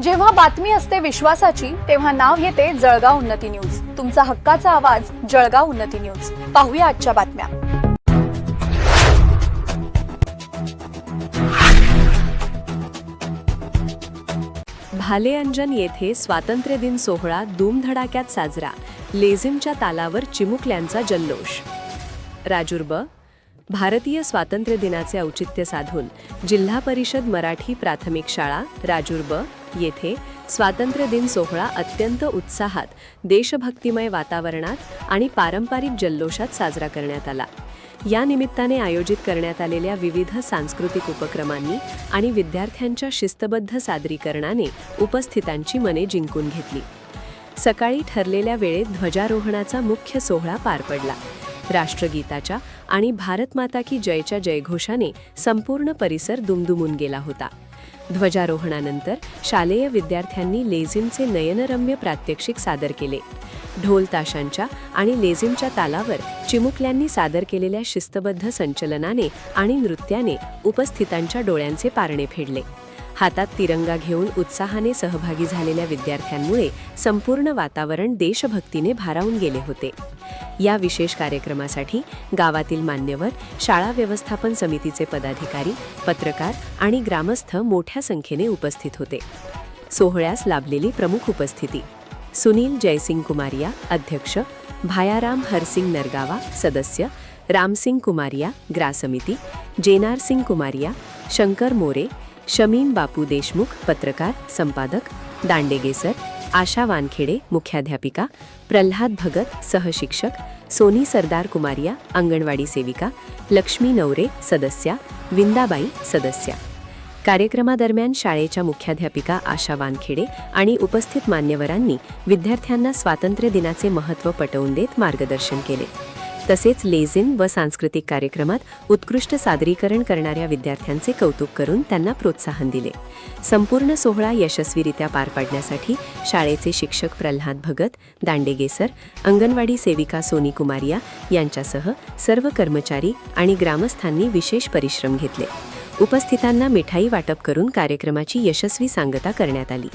जेव्हा बातमी असते विश्वासाची तेव्हा नाव येते जळगाव उन्नती न्यूज। तुमचा हक्काचा आवाज जळगाव उन्नती न्यूज। पाहूया आजच्या बातम्या। भालेअंजन येथे स्वातंत्र्य दिन सोहळा धूमधडाक्यात साजरा। लेझिमच्या तालावर चिमुकल्यांचा जल्लोष। राजुर्ब भारतीय स्वातंत्र्य दिनाचे औचित्य साधून जिल्हा परिषद मराठी प्राथमिक शाळा राजुर्ब येथे स्वातंत्र्य दिन सोहळा अत्यंत उत्साहात, देशभक्तिमय वातावरणात आणि पारंपरिक जल्लोषात साजरा करण्यात आला। या निमित्ताने आयोजित करण्यात आलेल्या विविध सांस्कृतिक उपक्रमांनी आणि विद्यार्थ्यांच्या शिस्तबद्ध सादरीकरणाने उपस्थितांची मने जिंकून घेतली। सकाळी ठरलेल्या वेळेत ध्वजारोहणाचा मुख्य सोहळा पार पडला। राष्ट्रगीताच्या आणि भारत माता की जयच्या जयघोषाने संपूर्ण परिसर दुमदुमून गेला होता। ध्वजारोहणानंतर शालेय विद्यार्थ्यांनी लेझिमचे नयनरम्य प्रात्यक्षिक सादर केले। ढोल ताशांच्या आणि लेझिमच्या तालावर चिमुकल्यांनी सादर केलेल्या शिस्तबद्ध संचलनाने आणि नृत्याने उपस्थितांच्या डोळ्यांचे पारणे फेडले। हातात तिरंगा घेऊन उत्साहाने सहभागी झालेल्या विद्यार्थ्यांमुळे संपूर्ण वातावरण देशभक्तीने भारावून गेले होते। या विशेष कार्यक्रमासाठी गावातील मान्यवर, शाळा व्यवस्थापन समितीचे पदाधिकारी, पत्रकार आणि ग्रामस्थ मोठ्या संख्येने उपस्थित होते। सोहळ्यास लाभलेली प्रमुख उपस्थिती: सुनील जयसिंग कुमारिया अध्यक्ष, भायाराम हरसिंग नरगावा सदस्य, रामसिंग कुमारिया ग्रासमिती, जेनार सिंग कुमारिया, शंकर मोरे, शमीम बापू देशमुख पत्रकार संपादक, दांडेगे सर, आशा वानखेडे मुख्याध्यापिका, प्रल्हाद भगत सहशिक्षक, सोनी सरदार कुमारिया अंगणवाडी सेविका, लक्ष्मी नवरे सदस्या, विंदाबाई सदस्या। कार्यक्रमादरम्यान शाळेच्या मुख्याध्यापिका आशा वानखेडे आणि उपस्थित मान्यवरांनी विद्यार्थ्यांना स्वातंत्र्य दिनाचे महत्त्व पटवून देत मार्गदर्शन केले। तसेच लेझिम व सांस्कृतिक कार्यक्रमात उत्कृष्ट सादरीकरण करणाऱ्या विद्यार्थ्यांचे कौतुक करून त्यांना प्रोत्साहन दिले। संपूर्ण सोहळा यशस्वीरित्या पार पाडण्यासाठी शाळेचे शिक्षक प्रल्हाद भगत, दांडेगे सर, अंगणवाडी सेविका सोनी कुमारिया यांच्यासह सर्व कर्मचारी आणि ग्रामस्थांनी विशेष परिश्रम घेतले। उपस्थितांना मिठाई वाटप करून कार्यक्रमाची यशस्वी सांगता करण्यात आली।